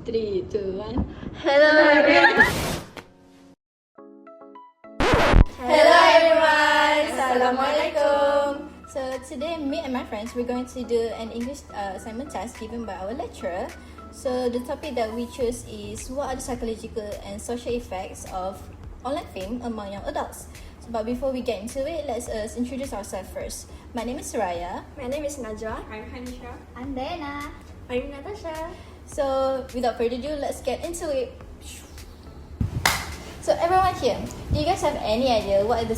3, 2, 1. Hello everyone. Hello everyone. Assalamualaikum. So today, me and my friends, we're going to do an English assignment task given by our lecturer. So the topic that we choose is what are the psychological and social effects of online fame among young adults. But before we get into it, let's introduce ourselves first. My name is Soraya. My name is Najwa. I'm Hanisha. I'm Dana. I'm Natasha. So without further ado, let's get into it. So everyone here, do you guys have any idea what are the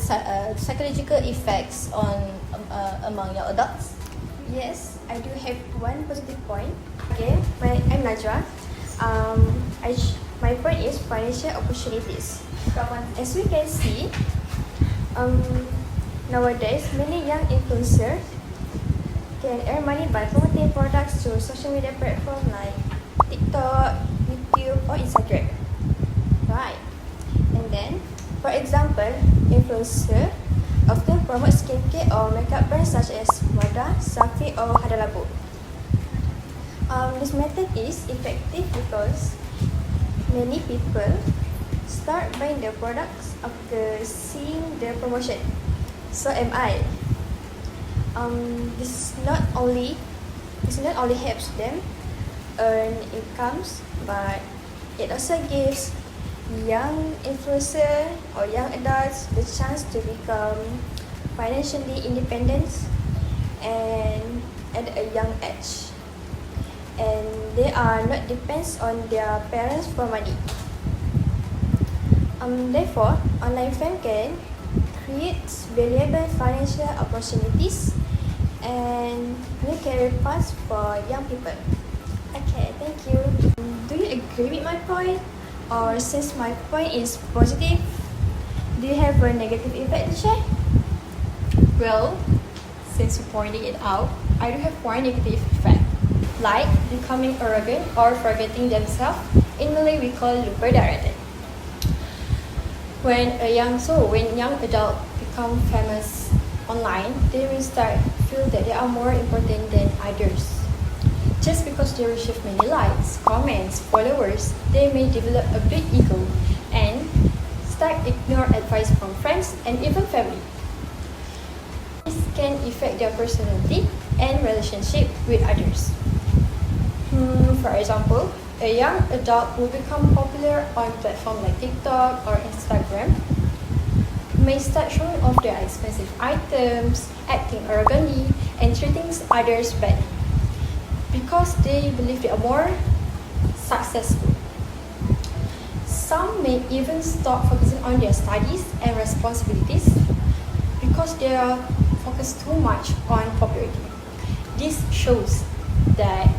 psychological effects on among your adults? Yes, I do have one positive point. Okay, I'm Najwa. My point is financial opportunities. As we can see, nowadays many young influencers can earn money by promoting products through social media platforms like TikTok, YouTube, or Instagram. Right. And then, for example, influencers often promote skincare or makeup brands such as Wada, Safi, or Hada Labo. This method is effective because many people start buying the products after seeing the promotion. So am I. This not only helps them earn incomes, but it also gives young influencers or young adults the chance to become financially independent and at a young age, and they are not depends on their parents for money. Therefore, online fame can create valuable financial opportunities and new career paths for young people. Okay, thank you. Do you agree with my point? Or since my point is positive, do you have a negative effect to share? Well, since you pointed it out, I do have one negative effect, like becoming arrogant or forgetting themselves. In Malay, we call lupa daratan. When young adults become famous online, they will start to feel that they are more important than others. Just because they receive many likes, comments, followers, they may develop a big ego and start ignore advice from friends and even family. This can affect their personality and relationship with others. For example, a young adult will become popular on platforms like TikTok or Instagram, may start showing off their expensive items, acting arrogantly, and treating others badly because they believe they are more successful. Some may even stop focusing on their studies and responsibilities because they are focused too much on popularity. This shows that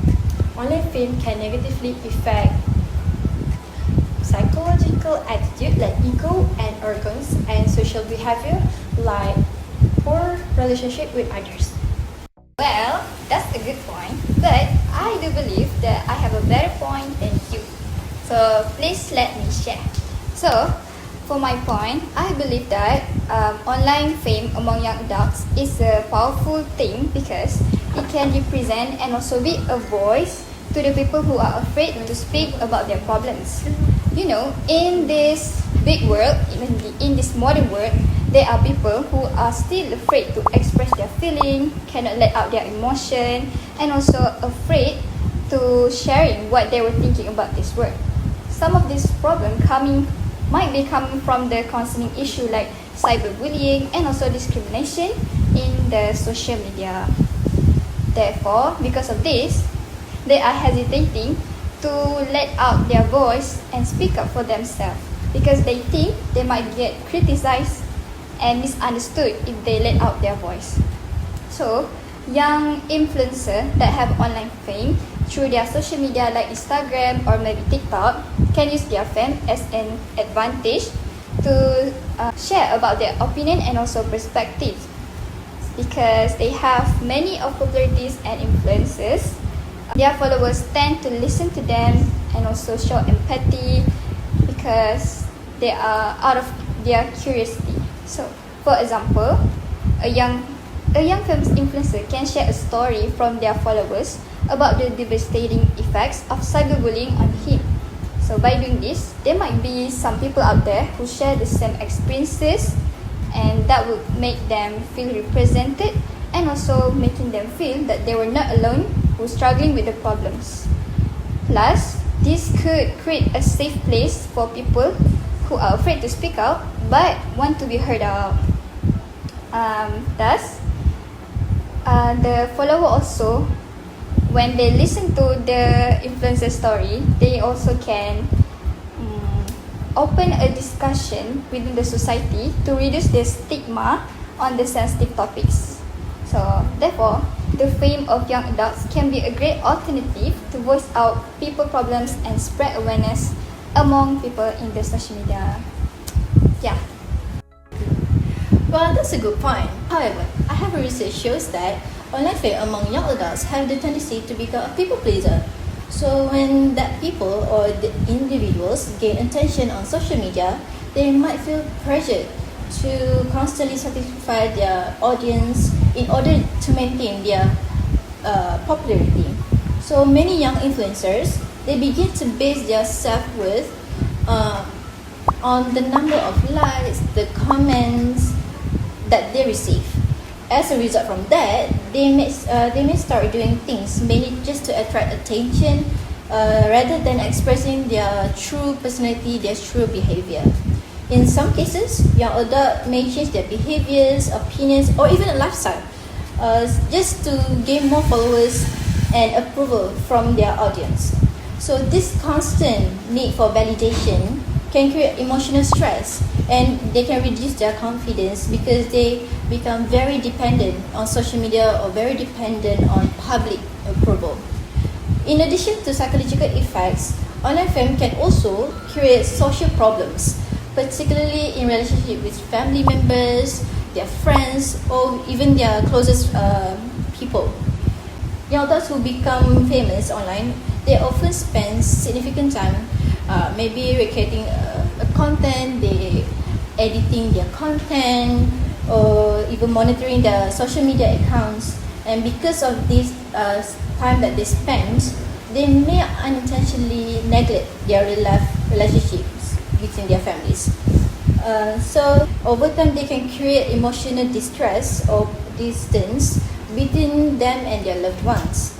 online fame can negatively affect psychological attitude like ego and arrogance, and social behavior like poor relationship with others. Well, that's a good point, but I do believe that I have a better point than you. So please let me share. So, for my point, I believe that online fame among young adults is a powerful thing because it can represent and also be a voice to the people who are afraid to speak about their problems. You know, in this big world, in this modern world, there are people who are still afraid to express their feeling, cannot let out their emotion, and also afraid to sharing what they were thinking about this world. Some of these problems might be coming from the concerning issue like cyberbullying and also discrimination in the social media. Therefore, because of this, they are hesitating to let out their voice and speak up for themselves because they think they might get criticized and misunderstood if they let out their voice. So, young influencers that have online fame through their social media like Instagram or maybe TikTok can use their fame as an advantage to share about their opinion and also perspectives because they have many of popularities and influences. Their followers tend to listen to them and also show empathy because they are out of their curiosity. So, for example, a young famous influencer can share a story from their followers about the devastating effects of cyberbullying on him. So by doing this, there might be some people out there who share the same experiences, and that would make them feel represented, and also making them feel that they were not alone who struggling with the problems. Plus, this could create a safe place for people who are afraid to speak out but want to be heard out. Thus, the follower also, when they listen to the influencer story, they also can open a discussion within the society to reduce the stigma on the sensitive topics. So, therefore, the fame of young adults can be a great alternative to voice out people problems and spread awareness among people in the social media. Yeah. Well, that's a good point. However, I have a research shows that online fame among young adults have the tendency to become a people pleaser. So when that people or the individuals gain attention on social media, they might feel pressured to constantly satisfy their audience in order to maintain their popularity. So many young influencers, they begin to base their self-worth on the number of likes, the comments that they receive. As a result from that, they may start doing things mainly just to attract attention rather than expressing their true personality, their true behavior. In some cases, young adults may change their behaviors, opinions, or even a lifestyle just to gain more followers and approval from their audience. So this constant need for validation can create emotional stress, and they can reduce their confidence because they become very dependent on social media or very dependent on public approval. In addition to psychological effects, online fame can also create social problems, particularly in relationship with family members, their friends, or even their closest people. Young adults who become famous online, they often spend significant time maybe recreating a content, they editing their content, or even monitoring their social media accounts. And because of this time that they spend, they may unintentionally neglect their real life relationships within their families. So over time, they can create emotional distress or distance between them and their loved ones.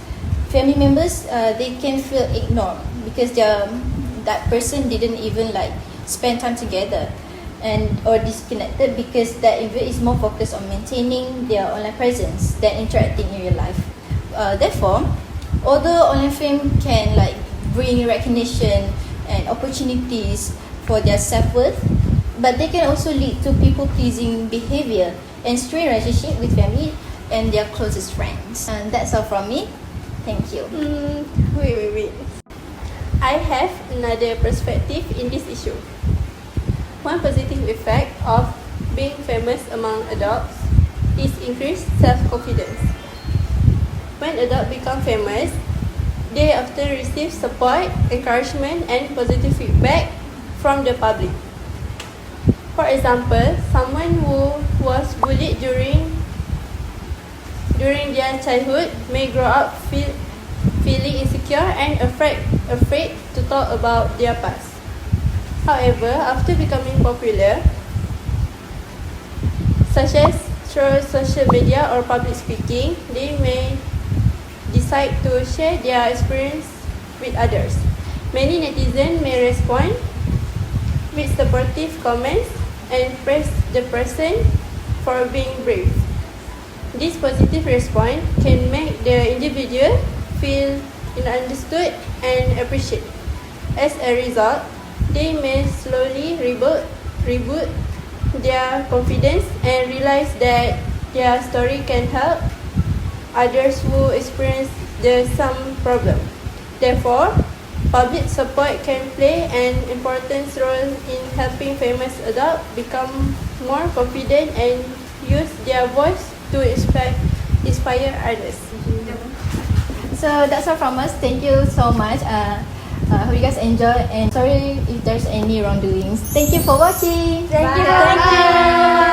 Family members, they can feel ignored because that person didn't even spend time together, and or disconnected because that individual is more focused on maintaining their online presence than interacting in real life. Therefore, although online fame can bring recognition and opportunities for their self-worth, but they can also lead to people-pleasing behavior and strain relationship with family and their closest friends. And that's all from me. Thank you. Wait. I have another perspective in this issue. One positive effect of being famous among adults is increased self-confidence. When adults become famous, they often receive support, encouragement, and positive feedback from the public. For example, someone who was bullied during their childhood may grow up feeling insecure and afraid to talk about their past. However, after becoming popular, such as through social media or public speaking, they may decide to share their experience with others. Many netizens may respond with supportive comments and praise the person for being brave. This positive response can make the individual feel understood and appreciated. As a result, they may slowly reboot their confidence and realize that their story can help others who experience the same problem. Therefore, public support can play an important role in helping famous adults become more confident and use their voice to inspire others. So that's all from us. Thank you so much. Hope you guys enjoy, and sorry if there's any wrongdoings. Thank you for watching. Thank you. Bye.